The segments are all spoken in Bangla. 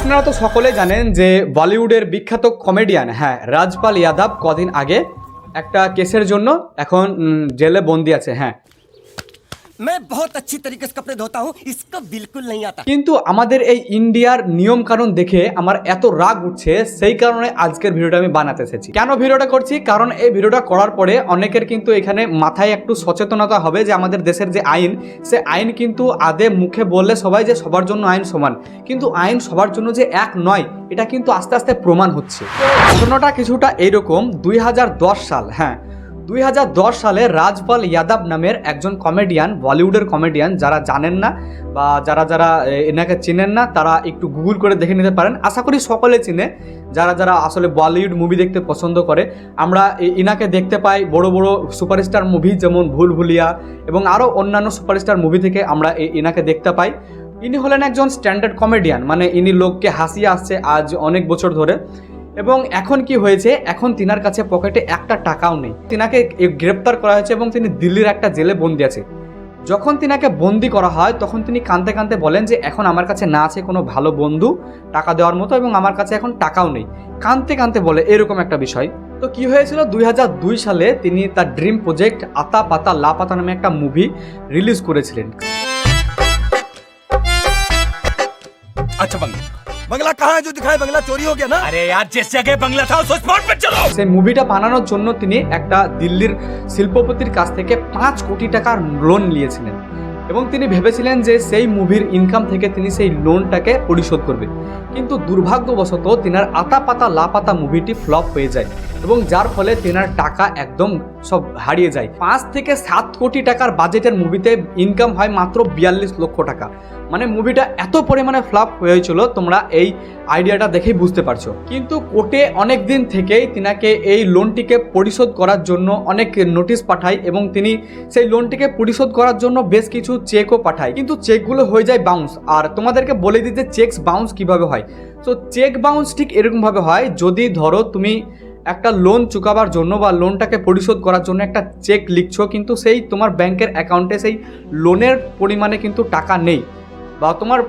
আপনারা তো সকলে জানেন যে বলিউডের বিখ্যাত কমেডিয়ান রাজপাল ইয়াদব কদিন আগে একটা কেসের জন্য এখন জেলে বন্দি আছে। मैं बहुत अच्छी तरीके से कपड़े धोता हूँ, इसका बिल्कुल नहीं आता। কিন্তু আমাদের এই ইন্ডিয়ার নিয়ম কানুন দেখে আমার এত রাগ উঠছে, সেই কারণে আজকের ভিডিওটা আমি বানাতে এসেছি। কেন ভিডিওটা করছি? কারণ এই ভিডিওটা করার পরে অনেকের কিন্তু এখানে মাথায় একটু সচেতনতা হবে যে আমাদের দেশের যে আইন, সে আইন কিন্তু আদে মুখে বললে সবাই যে সবার জন্য আইন সমান, কিন্তু আইন সবার জন্য যে এক নয়, এটা কিন্তু আস্তে আস্তে প্রমাণ হচ্ছে। ঘটনাটা কিছুটা এইরকম। 2010 সাল, 2010 সালে রাজপাল ইয়াদব নামের একজন কমেডিয়ান, বলিউডের কমেডিয়ান, যারা জানেন না বা যারা এনাকে চেনেন না তারা একটু গুগল করে দেখে নিতে পারেন। আশা করি সকলে চিনে, যারা আসলে বলিউড মুভি দেখতে পছন্দ করে। আমরা ইনাকে দেখতে পাই বড় বড় সুপারস্টার মুভি যেমন ভুল ভুলিয়া এবং আরও অন্যান্য সুপারস্টার মুভি থেকে আমরা ইনাকে দেখতে পাই। ইনি হলেন একজন স্ট্যান্ডার্ড কমেডিয়ান, মানে ইনি লোককে হাসিয়ে আসছে আজ অনেক বছর ধরে। এবং এখন কি হয়েছে, এখন তিনার কাছে পকেটে একটা টাকাও নেই। তিনাকে গ্রেপ্তার করা হয়েছে এবং তিনি দিল্লির একটা জেলে বন্দি আছে। যখন তিনাকে বন্দি করা হয় তখন তিনি কাঁদতে কাঁদতে বলেন যে এখন আমার কাছে না আছে কোনো ভালো বন্ধু টাকা দেওয়ার মতো এবং আমার কাছে এখন টাকাও নেই। কাঁদতে কাঁদতে বলে এরকম একটা বিষয়। তো কি হয়েছিল, 2002 সালে তিনি তার ড্রিম প্রজেক্ট আতা পাতা লাপাতা নামে একটা মুভি রিলিজ করেছিলেন। अच्छा बंगला कहाँ है जो दिखाए? बंगला चोरी हो गया ना? अरे यार जिस जगह बंगला था उस स्पॉट पे चलो। সেই মুভিটা বানানোর জন্য তিনি একটা দিল্লির শিল্পপতির কাছ থেকে 5 কোটি টাকার লোন নিয়েছিলেন এবং তিনি ভেবেছিলেন যে সেই মুভির ইনকাম থেকে তিনি সেই লোনটাকে পরিশোধ করবে। কিন্তু দুর্ভাগ্যবশত তিনার আতা পাতা লাপাতা মুভিটি ফ্লপ হয়ে যায় এবং যার ফলে তিনার টাকা একদম সব হারিয়ে যায়। 5 থেকে 7 কোটি টাকার বাজেটের মুভিতে ইনকাম হয় মাত্র 42 লক্ষ টাকা। মানে মুভিটা এত পরিমাণে ফ্লপ হয়েছিল, তোমরা এই আইডিয়াটা দেখেই বুঝতে পারছো। কিন্তু কোর্টে অনেক দিন থেকেই তিনাকে এই লোনটিকে পরিশোধ করার জন্য অনেক নোটিশ পাঠায় এবং তিনি সেই লোনটিকে পরিশোধ করার জন্য বেশ কিছু চেকও পাঠায়, কিন্তু চেকগুলো হয়ে যায় বাউন্স। আর তোমাদেরকে বলে দিতে চেকস বাউন্স কিভাবে হয়। তো চেক বাউন্স ঠিক এরকমভাবে হয়, যদি ধরো তুমি একটা লোন চুকাবার জন্য বা লোনটাকে পরিশোধ করার জন্য একটা চেক লিখছো, কিন্তু সেই তোমার ব্যাংকের অ্যাকাউন্টে সেই লোনের পরিমাণে কিন্তু টাকা নেই বা তোমার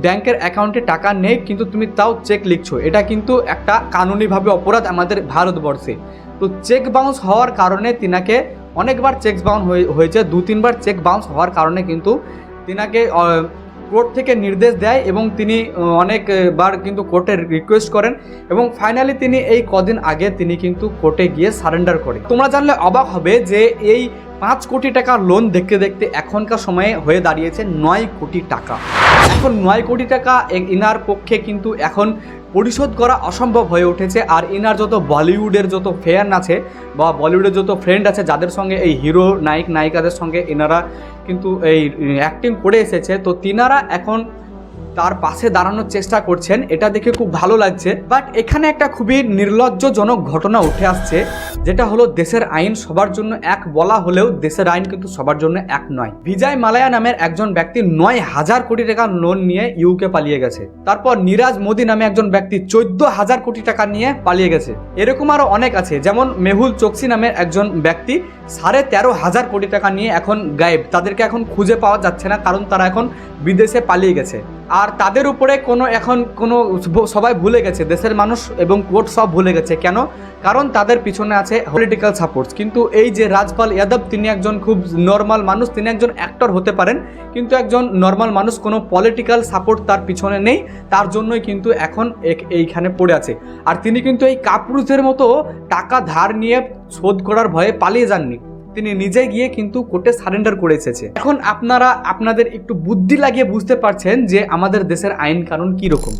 ব্যাংকের অ্যাকাউন্টে টাকা নেই, কিন্তু তুমি তাও চেক লিখছো, এটা কিন্তু একটা কানুনিভাবে অপরাধ আমাদের ভারতবর্ষে। তো চেক বাউন্স হওয়ার কারণে তিনাকে অনেকবার চেক বাউন্স হয়েছে, 2-3 বার চেক বাউন্স হওয়ার কারণে কিন্তু তিনাকে কোর্ট থেকে নির্দেশ দেয় এবং তিনি অনেকবার কিন্তু কোর্টে রিকোয়েস্ট করেন এবং ফাইনালি তিনি এই কদিন আগে তিনি কিন্তু কোর্টে গিয়ে সারেন্ডার করে। তোমরা জানলে অবাক হবে যে এই 5 কোটি টাকার লোন দেখতে দেখতে এখনকার সময়ে হয়ে দাঁড়িয়েছে 9 কোটি টাকা। এখন 9 কোটি টাকা ইনার পক্ষে কিন্তু এখন পরিশোধ করা অসম্ভব হয়ে উঠেছে। আর ইনার যত বলিউডের যত ফ্যান আছে বা বলিউডের যত ফ্রেন্ড আছে, যাদের সঙ্গে এই হিরো নায়িকাদের সঙ্গে এনারা কিন্তু এই অ্যাক্টিং করে এসেছে, তো তিনারা এখন তার পাশে দাঁড়ানোর চেষ্টা করছেন। এটা দেখে খুব ভালো লাগছে। বাট এখানে একটা খুবই নির্লজ্জজনক ঘটনা উঠে আসছে, যেটা হলো দেশের আইন সবার জন্য এক বলা হলেও দেশের আইন কিন্তু সবার জন্য এক নয়। বিজয় মালায়া নামের একজন ব্যক্তি 9,000 কোটি টাকা লোন নিয়ে ইউকে পালিয়ে গেছে। তারপর নীরজ মোদি নামে একজন ব্যক্তি 14,000 কোটি টাকা নিয়ে পালিয়ে গেছে। এরকম আরো অনেক আছে, যেমন মেহুল চোকসি নামের একজন ব্যক্তি 13,500 কোটি টাকা নিয়ে এখন গায়েব। তাদেরকে এখন খুঁজে পাওয়া যাচ্ছে না, কারণ তারা এখন বিদেশে পালিয়ে গেছে। আর তাদের উপরে এখন সবাই ভুলে গেছে, দেশের মানুষ এবং কোর্ট সব ভুলে গেছে। কেন? কারণ তাদের পিছনে আছে পলিটিক্যাল সাপোর্টস। কিন্তু এই যে রাজপাল ইয়াদব, তিনি একজন খুব নর্মাল মানুষ, তিনি একজন অ্যাক্টর হতে পারেন, কিন্তু একজন নর্মাল মানুষ, কোনো পলিটিক্যাল সাপোর্ট তার পিছনে নেই, তার জন্যই কিন্তু এখন এইখানে পড়ে আছে। আর তিনি কিন্তু এই কাপুরুষের মতো টাকা ধার নিয়ে শোধ করার ভয়ে পালিয়ে যাননি, তিনি নিজে গিয়ে কিন্তু কোর্টে সারেন্ডার করে এসেছে। এখন আপনারা আপনাদের একটু বুদ্ধি লাগিয়ে বুঝতে পারছেন যে আমাদের দেশের আইন কানুন কীরকম।